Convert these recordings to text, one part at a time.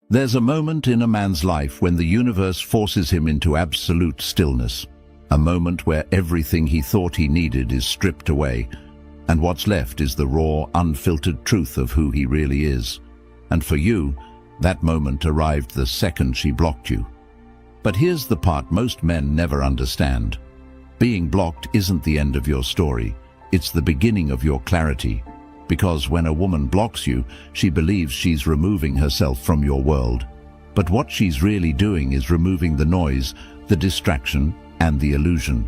There's a moment in a man's life when the universe forces him into absolute stillness, a moment where everything he thought he needed is stripped away, and what's left is the raw, unfiltered truth of who he really is. And for you, that moment arrived the second she blocked you. But here's the part most men never understand. Being blocked isn't the end of your story, it's the beginning of your clarity. Because when a woman blocks you, she believes she's removing herself from your world. But what she's really doing is removing the noise, the distraction, and the illusion.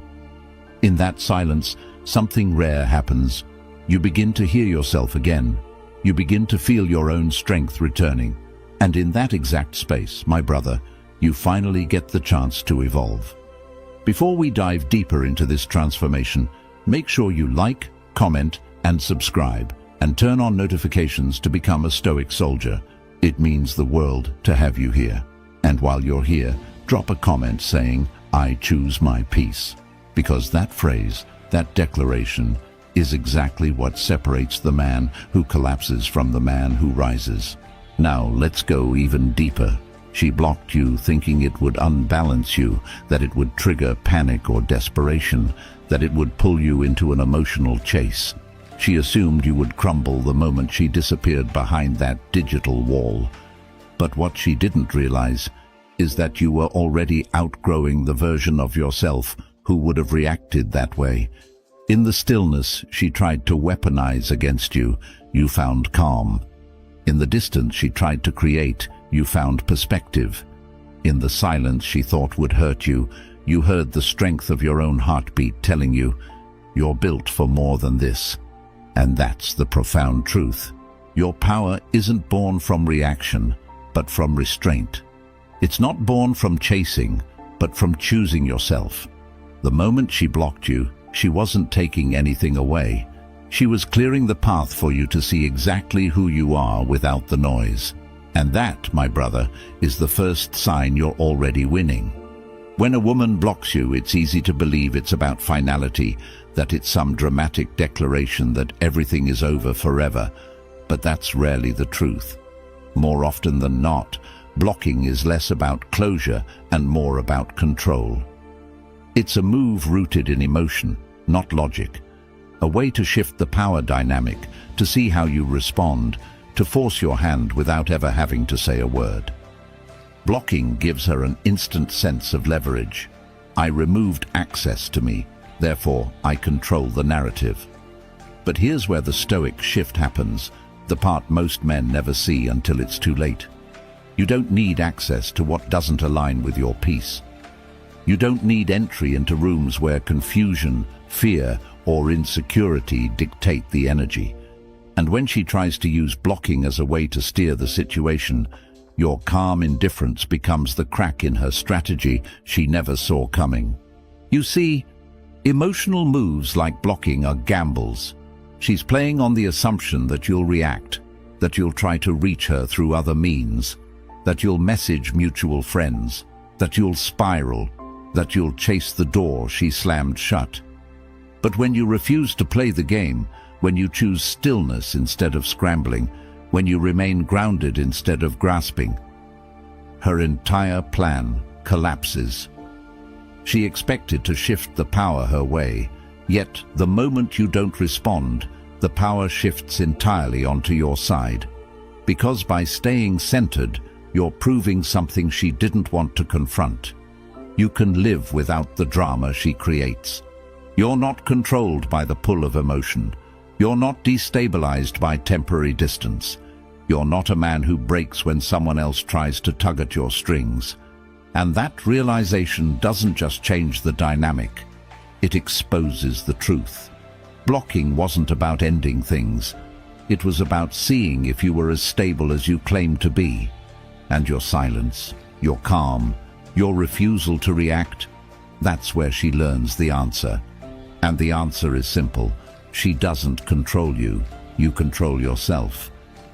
In that silence, something rare happens. You begin to hear yourself again. You begin to feel your own strength returning. And in that exact space, my brother, you finally get the chance to evolve. Before we dive deeper into this transformation, make sure you like, comment, and subscribe, and turn on notifications to become a Stoic soldier. It means the world to have you here. And while you're here, drop a comment saying, "I choose my peace." Because that phrase, that declaration, is exactly what separates the man who collapses from the man who rises. Now let's go even deeper. She blocked you thinking it would unbalance you, that it would trigger panic or desperation, that it would pull you into an emotional chase. She assumed you would crumble the moment she disappeared behind that digital wall. But what she didn't realize is that you were already outgrowing the version of yourself who would have reacted that way. In the stillness she tried to weaponize against you, you found calm. In the distance she tried to create, you found perspective. In the silence she thought would hurt you, you heard the strength of your own heartbeat telling you, "You're built for more than this." And that's the profound truth. Your power isn't born from reaction, but from restraint. It's not born from chasing, but from choosing yourself. The moment she blocked you, she wasn't taking anything away. She was clearing the path for you to see exactly who you are without the noise. And that, my brother, is the first sign you're already winning. When a woman blocks you, it's easy to believe it's about finality, that it's some dramatic declaration that everything is over forever. But that's rarely the truth. More often than not, blocking is less about closure and more about control. It's a move rooted in emotion, not logic. A way to shift the power dynamic, to see how you respond, to force your hand without ever having to say a word. Blocking gives her an instant sense of leverage. I removed access to me, therefore I control the narrative. But here's where the Stoic shift happens, the part most men never see until it's too late. You don't need access to what doesn't align with your peace. You don't need entry into rooms where confusion, fear, or insecurity dictate the energy. And when she tries to use blocking as a way to steer the situation, your calm indifference becomes the crack in her strategy she never saw coming. You see, emotional moves like blocking are gambles. She's playing on the assumption that you'll react, that you'll try to reach her through other means, that you'll message mutual friends, that you'll spiral, that you'll chase the door she slammed shut. But when you refuse to play the game, when you choose stillness instead of scrambling, when you remain grounded instead of grasping, her entire plan collapses. She expected to shift the power her way, yet the moment you don't respond, the power shifts entirely onto your side. Because by staying centered, you're proving something she didn't want to confront. You can live without the drama she creates. You're not controlled by the pull of emotion. You're not destabilized by temporary distance. You're not a man who breaks when someone else tries to tug at your strings. And that realization doesn't just change the dynamic, it exposes the truth. Blocking wasn't about ending things. It was about seeing if you were as stable as you claimed to be. And your silence, your calm, your refusal to react, that's where she learns the answer. And the answer is simple. She doesn't control you. You control yourself.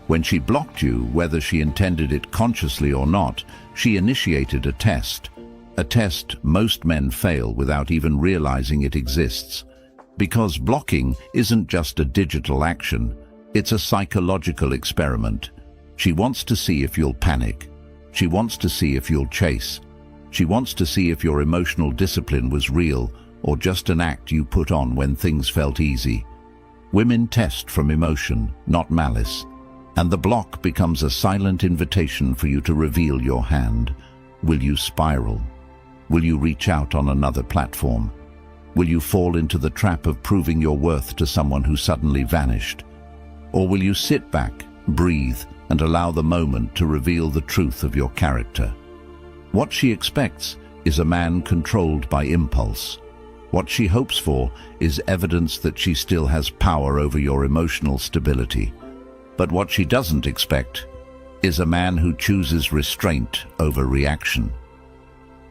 When she blocked you, whether she intended it consciously or not, she initiated a test. A test most men fail without even realizing it exists. Because blocking isn't just a digital action, it's a psychological experiment. She wants to see if you'll panic, She wants to see if you'll chase. She wants to see if your emotional discipline was real or just an act you put on when things felt easy. Women test from emotion, not malice, and the block becomes a silent invitation for you to reveal your hand. Will you spiral? Will you reach out on another platform? Will you fall into the trap of proving your worth to someone who suddenly vanished? Or will you sit back, breathe, and allow the moment to reveal the truth of your character? What she expects is a man controlled by impulse. What she hopes for is evidence that she still has power over your emotional stability. But what she doesn't expect is a man who chooses restraint over reaction.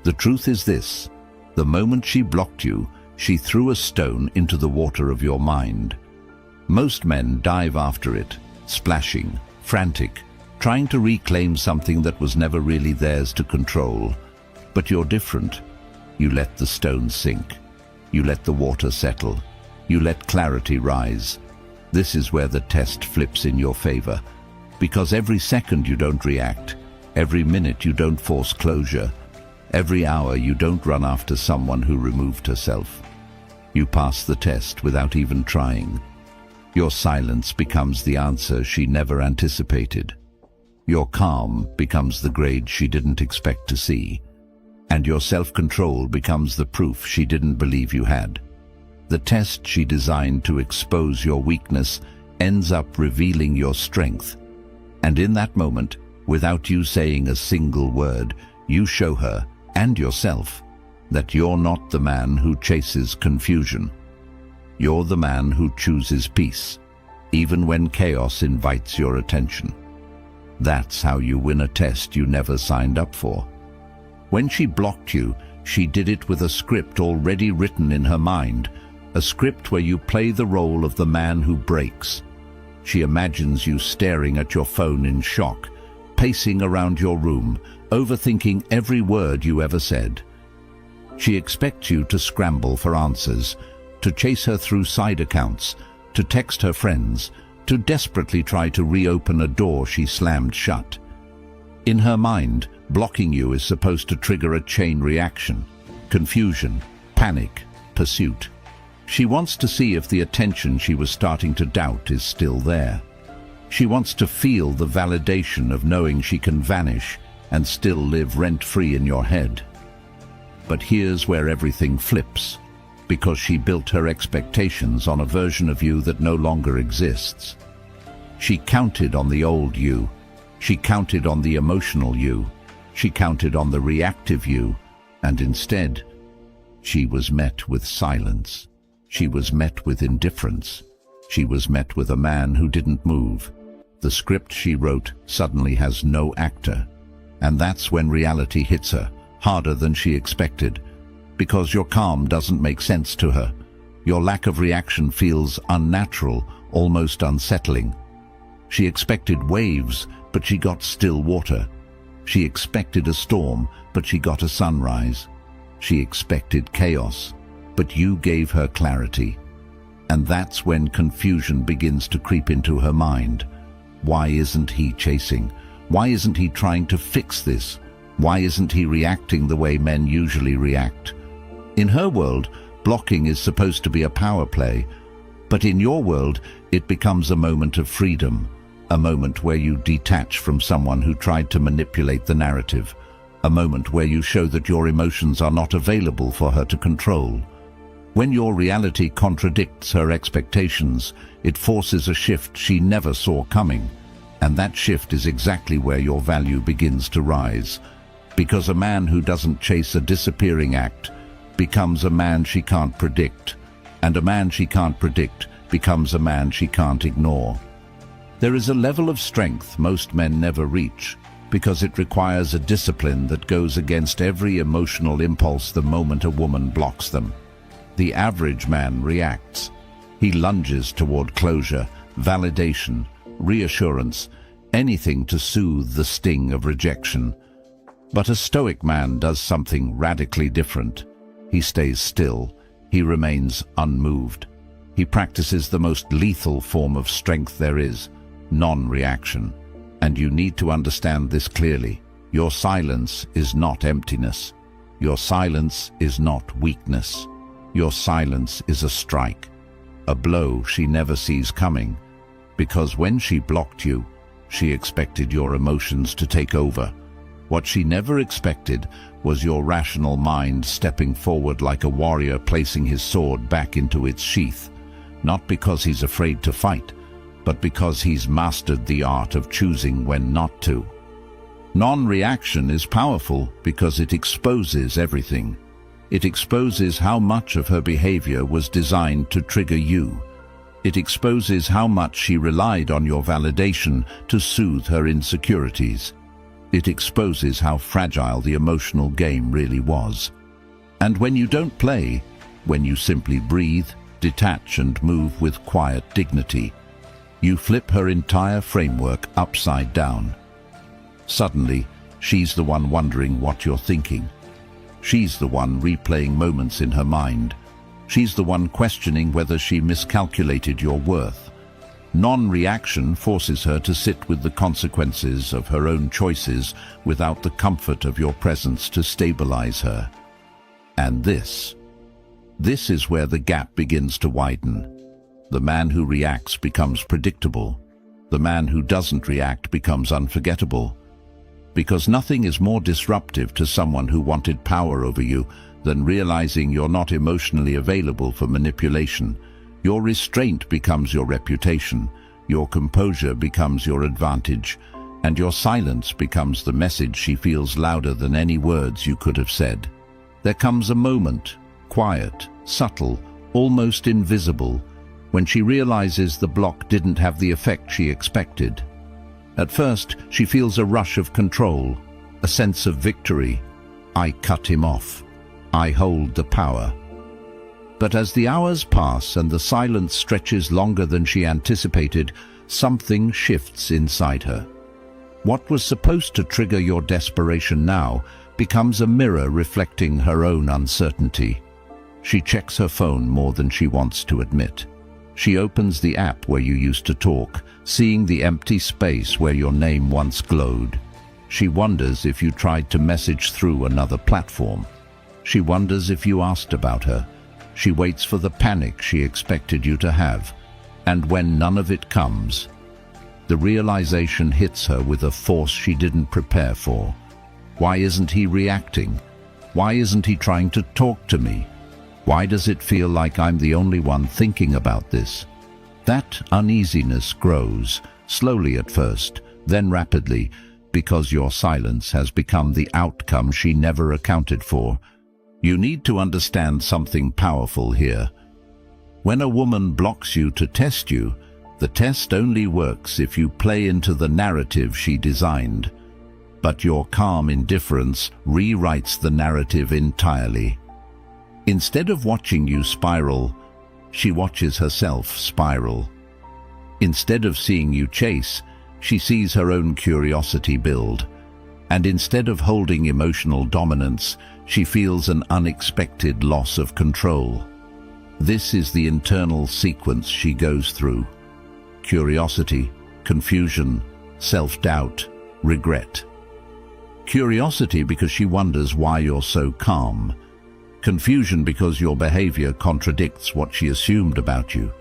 The truth is this: the moment she blocked you, she threw a stone into the water of your mind. Most men dive after it, splashing, frantic, trying to reclaim something that was never really theirs to control. But you're different. You let the stone sink. You let the water settle. You let clarity rise. This is where the test flips in your favor. Because every second you don't react, every minute you don't force closure, every hour you don't run after someone who removed herself. You pass the test without even trying. Your silence becomes the answer she never anticipated. Your calm becomes the grade she didn't expect to see. And your self-control becomes the proof she didn't believe you had. The test she designed to expose your weakness ends up revealing your strength. And in that moment, without you saying a single word, you show her, and yourself, that you're not the man who chases confusion. You're the man who chooses peace, even when chaos invites your attention. That's how you win a test you never signed up for. When she blocked you, she did it with a script already written in her mind, a script where you play the role of the man who breaks. She imagines you staring at your phone in shock, pacing around your room, overthinking every word you ever said. She expects you to scramble for answers, to chase her through side accounts, to text her friends, to desperately try to reopen a door she slammed shut. In her mind, blocking you is supposed to trigger a chain reaction: confusion, panic, pursuit. She wants to see if the attention she was starting to doubt is still there. She wants to feel the validation of knowing she can vanish and still live rent-free in your head. But here's where everything flips, because she built her expectations on a version of you that no longer exists. She counted on the old you. She counted on the emotional you. She counted on the reactive you, and instead, she was met with silence. She was met with indifference. She was met with a man who didn't move. The script she wrote suddenly has no actor. And that's when reality hits her, harder than she expected. Because your calm doesn't make sense to her. Your lack of reaction feels unnatural, almost unsettling. She expected waves, but she got still water. She expected a storm, but she got a sunrise. She expected chaos, but you gave her clarity. And that's when confusion begins to creep into her mind. Why isn't he chasing? Why isn't he trying to fix this? Why isn't he reacting the way men usually react? In her world, blocking is supposed to be a power play, but in your world, it becomes a moment of freedom, a moment where you detach from someone who tried to manipulate the narrative, a moment where you show that your emotions are not available for her to control. When your reality contradicts her expectations, it forces a shift she never saw coming, and that shift is exactly where your value begins to rise. Because a man who doesn't chase a disappearing act becomes a man she can't predict, and a man she can't predict becomes a man she can't ignore. There is a level of strength most men never reach, because it requires a discipline that goes against every emotional impulse the moment a woman blocks them. The average man reacts. He lunges toward closure, validation, reassurance, anything to soothe the sting of rejection. But a Stoic man does something radically different. He stays still. He remains unmoved. He practices the most lethal form of strength there is, non-reaction. And you need to understand this clearly. Your silence is not emptiness. Your silence is not weakness. Your silence is a strike, a blow she never sees coming, because when she blocked you, she expected your emotions to take over. What she never expected was your rational mind stepping forward like a warrior placing his sword back into its sheath, not because he's afraid to fight, but because he's mastered the art of choosing when not to. Non-reaction is powerful because it exposes everything. It exposes how much of her behavior was designed to trigger you. It exposes how much she relied on your validation to soothe her insecurities. It exposes how fragile the emotional game really was. And when you don't play, when you simply breathe, detach and move with quiet dignity, you flip her entire framework upside down. Suddenly, she's the one wondering what you're thinking. She's the one replaying moments in her mind. She's the one questioning whether she miscalculated your worth. Non-reaction forces her to sit with the consequences of her own choices without the comfort of your presence to stabilize her. And this is where the gap begins to widen. The man who reacts becomes predictable. The man who doesn't react becomes unforgettable. Because nothing is more disruptive to someone who wanted power over you than realizing you're not emotionally available for manipulation. Your restraint becomes your reputation, your composure becomes your advantage, and your silence becomes the message she feels louder than any words you could have said. There comes a moment, quiet, subtle, almost invisible, when she realizes the block didn't have the effect she expected. At first, she feels a rush of control, a sense of victory. I cut him off. I hold the power. But as the hours pass and the silence stretches longer than she anticipated, something shifts inside her. What was supposed to trigger your desperation now becomes a mirror reflecting her own uncertainty. She checks her phone more than she wants to admit. She opens the app where you used to talk, seeing the empty space where your name once glowed. She wonders if you tried to message through another platform. She wonders if you asked about her. She waits for the panic she expected you to have. And when none of it comes, the realization hits her with a force she didn't prepare for. Why isn't he reacting? Why isn't he trying to talk to me? Why does it feel like I'm the only one thinking about this? That uneasiness grows, slowly at first, then rapidly, because your silence has become the outcome she never accounted for. You need to understand something powerful here. When a woman blocks you to test you, the test only works if you play into the narrative she designed. But your calm indifference rewrites the narrative entirely. Instead of watching you spiral, she watches herself spiral. Instead of seeing you chase, she sees her own curiosity build. And instead of holding emotional dominance, she feels an unexpected loss of control. This is the internal sequence she goes through. Curiosity, confusion, self-doubt, regret. Curiosity because she wonders why you're so calm. Confusion because your behavior contradicts what she assumed about you.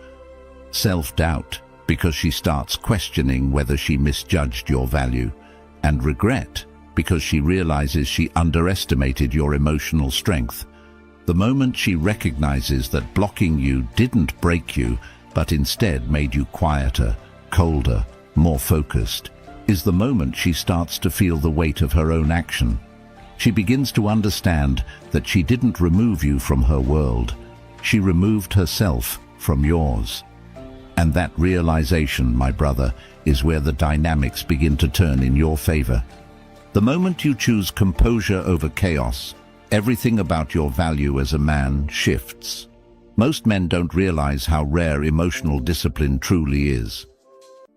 Self-doubt because she starts questioning whether she misjudged your value. And regret because she realizes she underestimated your emotional strength. The moment she recognizes that blocking you didn't break you, but instead made you quieter, colder, more focused, is the moment she starts to feel the weight of her own action. She begins to understand that she didn't remove you from her world. She removed herself from yours. And that realization, my brother, is where the dynamics begin to turn in your favor. The moment you choose composure over chaos, everything about your value as a man shifts. Most men don't realize how rare emotional discipline truly is.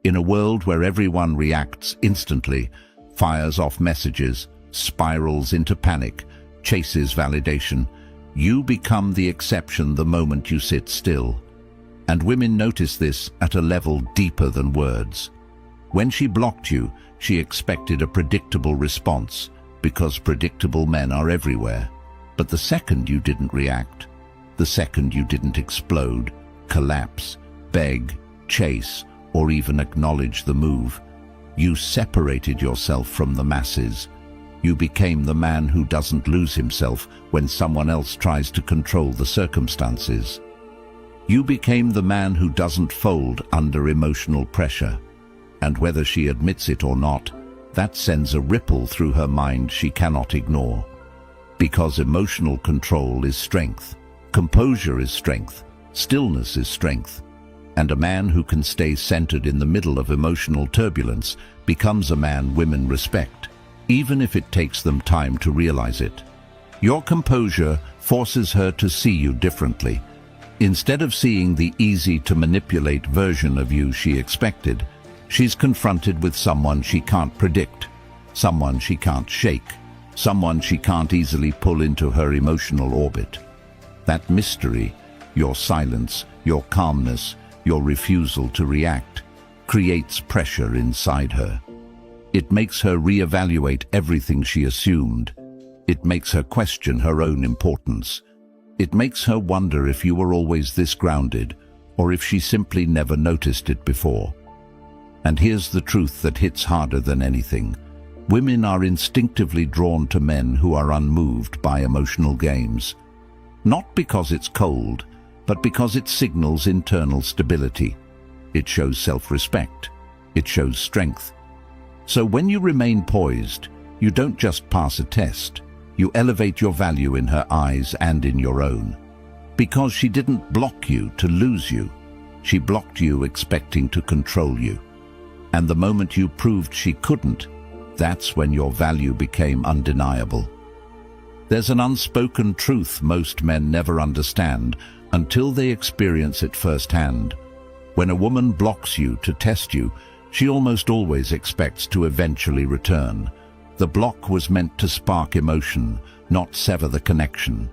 In a world where everyone reacts instantly, fires off messages, spirals into panic, chases validation, you become the exception the moment you sit still. And women notice this at a level deeper than words. When she blocked you, She expected a predictable response, because predictable men are everywhere. But the second you didn't react, the second you didn't explode, collapse, beg, chase, or even acknowledge the move, you separated yourself from the masses. You became the man who doesn't lose himself when someone else tries to control the circumstances. You became the man who doesn't fold under emotional pressure. And whether she admits it or not, that sends a ripple through her mind she cannot ignore. Because emotional control is strength, composure is strength, stillness is strength. And a man who can stay centered in the middle of emotional turbulence becomes a man women respect, even if it takes them time to realize it. Your composure forces her to see you differently. Instead of seeing the easy-to-manipulate version of you she expected, she's confronted with someone she can't predict, someone she can't shake, someone she can't easily pull into her emotional orbit. That mystery, your silence, your calmness, your refusal to react, creates pressure inside her. It makes her reevaluate everything she assumed. It makes her question her own importance. It makes her wonder if you were always this grounded, or if she simply never noticed it before. And here's the truth that hits harder than anything. Women are instinctively drawn to men who are unmoved by emotional games. Not because it's cold, but because it signals internal stability. It shows self-respect. It shows strength. So when you remain poised, you don't just pass a test. You elevate your value in her eyes and in your own. Because she didn't block you to lose you. She blocked you expecting to control you. And the moment you proved she couldn't, that's when your value became undeniable. There's an unspoken truth most men never understand until they experience it firsthand. When a woman blocks you to test you, she almost always expects to eventually return. The block was meant to spark emotion, not sever the connection.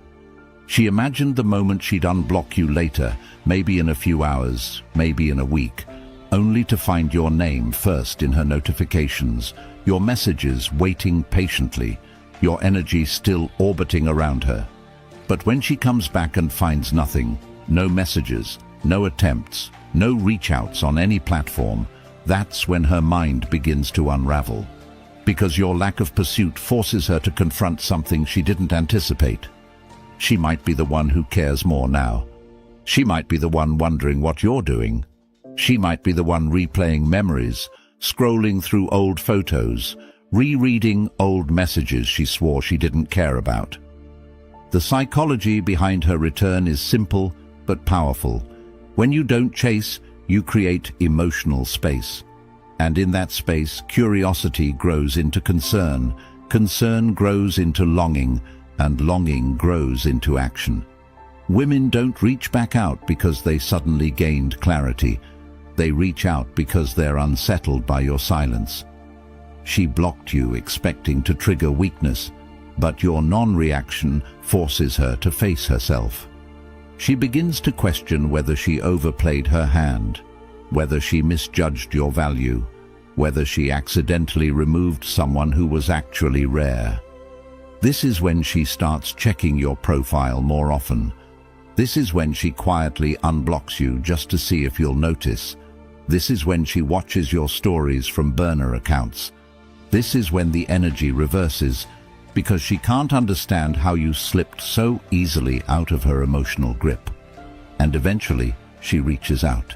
She imagined the moment she'd unblock you later, maybe in a few hours, maybe in a week, only to find your name first in her notifications, your messages waiting patiently, your energy still orbiting around her. But when she comes back and finds nothing, no messages, no attempts, no reach-outs on any platform, that's when her mind begins to unravel. Because your lack of pursuit forces her to confront something she didn't anticipate. She might be the one who cares more now. She might be the one wondering what you're doing. She might be the one replaying memories, scrolling through old photos, rereading old messages she swore she didn't care about. The psychology behind her return is simple but powerful. When you don't chase, you create emotional space. And in that space, curiosity grows into concern, concern grows into longing, and longing grows into action. Women don't reach back out because they suddenly gained clarity. They reach out because they're unsettled by your silence. She blocked you expecting to trigger weakness, but your non-reaction forces her to face herself. She begins to question whether she overplayed her hand, whether she misjudged your value, whether she accidentally removed someone who was actually rare. This is when she starts checking your profile more often. This is when she quietly unblocks you just to see if you'll notice. This is when she watches your stories from burner accounts. This is when the energy reverses, because she can't understand how you slipped so easily out of her emotional grip. And eventually, she reaches out.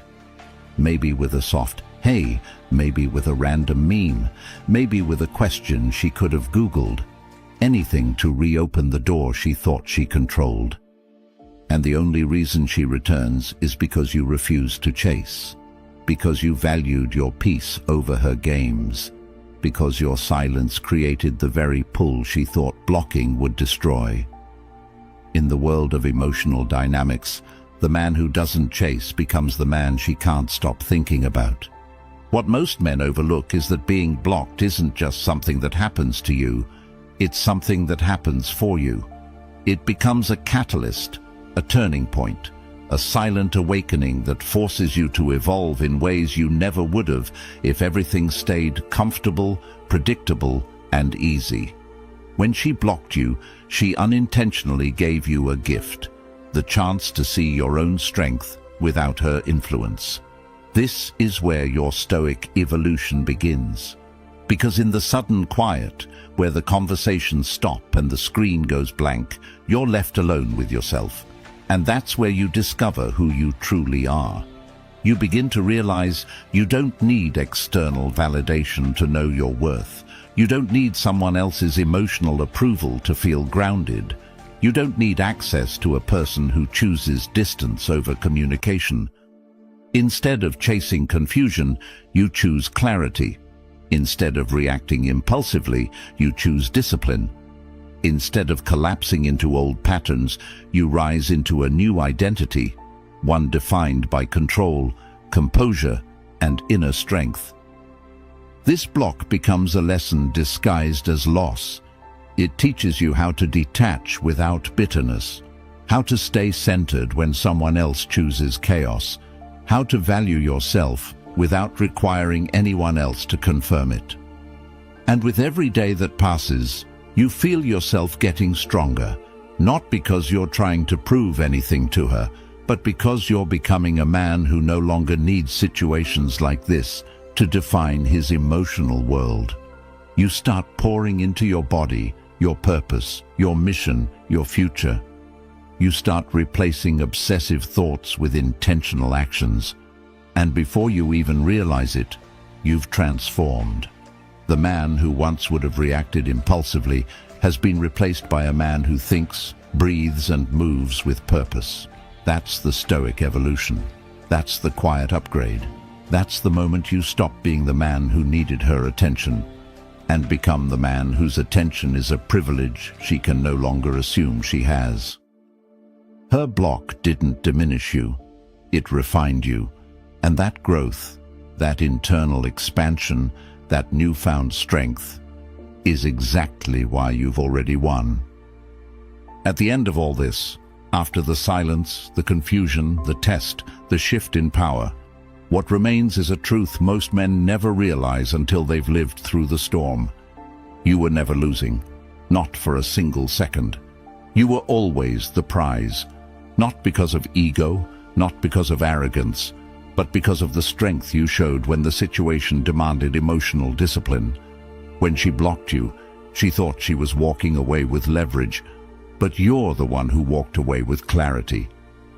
Maybe with a soft, "Hey," maybe with a random meme, maybe with a question she could have Googled. Anything to reopen the door she thought she controlled. And the only reason she returns is because you refused to chase. Because you valued your peace over her games. Because your silence created the very pull she thought blocking would destroy. In the world of emotional dynamics, the man who doesn't chase becomes the man she can't stop thinking about. What most men overlook is that being blocked isn't just something that happens to you, it's something that happens for you. It becomes a catalyst, a turning point, a silent awakening that forces you to evolve in ways you never would have if everything stayed comfortable, predictable, and easy. When she blocked you, she unintentionally gave you a gift, the chance to see your own strength without her influence. This is where your Stoic evolution begins. Because in the sudden quiet, where the conversations stop and the screen goes blank, you're left alone with yourself. And that's where you discover who you truly are. You begin to realize you don't need external validation to know your worth. You don't need someone else's emotional approval to feel grounded. You don't need access to a person who chooses distance over communication. Instead of chasing confusion, you choose clarity. Instead of reacting impulsively, you choose discipline. Instead of collapsing into old patterns, you rise into a new identity, one defined by control, composure, and inner strength. This block becomes a lesson disguised as loss. It teaches you how to detach without bitterness, how to stay centered when someone else chooses chaos, how to value yourself without requiring anyone else to confirm it. And with every day that passes, you feel yourself getting stronger, not because you're trying to prove anything to her, but because you're becoming a man who no longer needs situations like this to define his emotional world. You start pouring into your body, your purpose, your mission, your future. You start replacing obsessive thoughts with intentional actions. And before you even realize it, you've transformed. The man who once would have reacted impulsively has been replaced by a man who thinks, breathes, and moves with purpose. That's the Stoic evolution. That's the quiet upgrade. That's the moment you stop being the man who needed her attention and become the man whose attention is a privilege she can no longer assume she has. Her block didn't diminish you. It refined you. And that growth, that internal expansion, that newfound strength, is exactly why you've already won. At the end of all this, after the silence, the confusion, the test, the shift in power, what remains is a truth most men never realize until they've lived through the storm. You were never losing, not for a single second. You were always the prize, not because of ego, not because of arrogance, but because of the strength you showed when the situation demanded emotional discipline. When she blocked you, she thought she was walking away with leverage, but you're the one who walked away with clarity.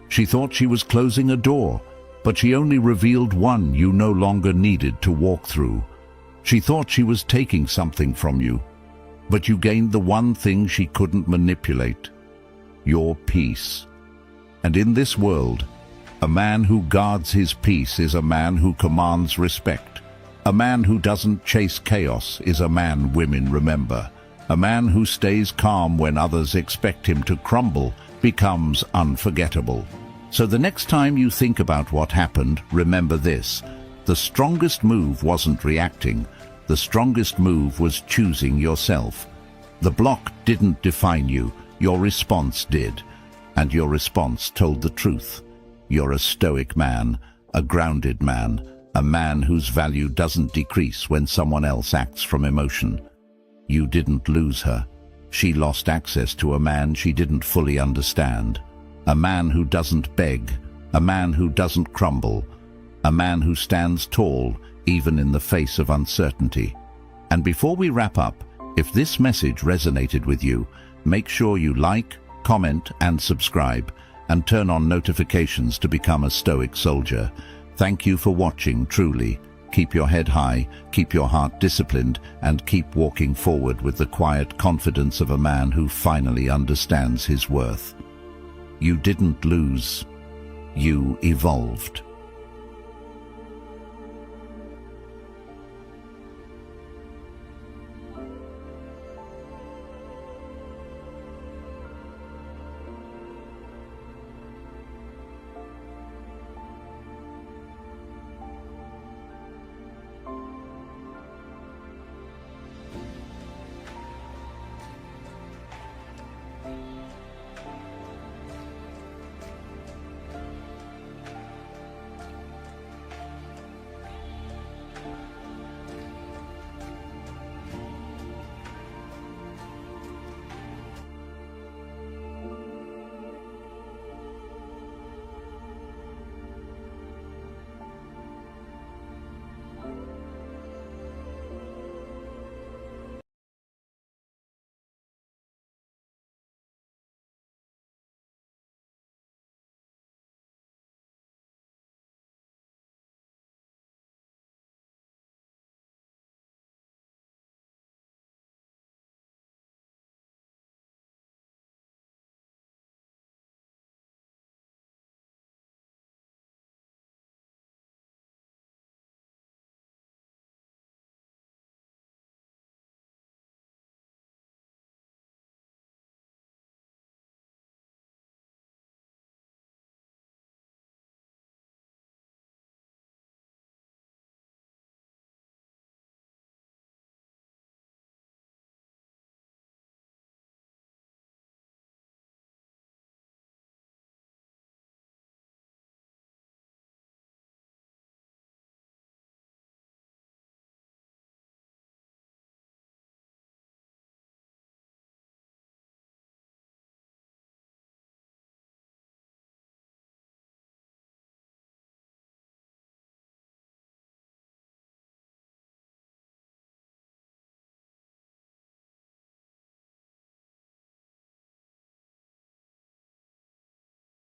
She thought she was closing a door, but she only revealed one you no longer needed to walk through. She thought she was taking something from you, but you gained the one thing she couldn't manipulate: your peace. And in this world, a man who guards his peace is a man who commands respect. A man who doesn't chase chaos is a man women remember. A man who stays calm when others expect him to crumble becomes unforgettable. So the next time you think about what happened, remember this: the strongest move wasn't reacting. The strongest move was choosing yourself. The block didn't define you, your response did. And your response told the truth. You're a Stoic man, a grounded man, a man whose value doesn't decrease when someone else acts from emotion. You didn't lose her. She lost access to a man she didn't fully understand. A man who doesn't beg, a man who doesn't crumble, a man who stands tall even in the face of uncertainty. And before we wrap up, if this message resonated with you, make sure you like, comment, and subscribe, and turn on notifications to become a Stoic soldier. Thank you for watching, truly. Keep your head high, keep your heart disciplined, and keep walking forward with the quiet confidence of a man who finally understands his worth. You didn't lose. You evolved.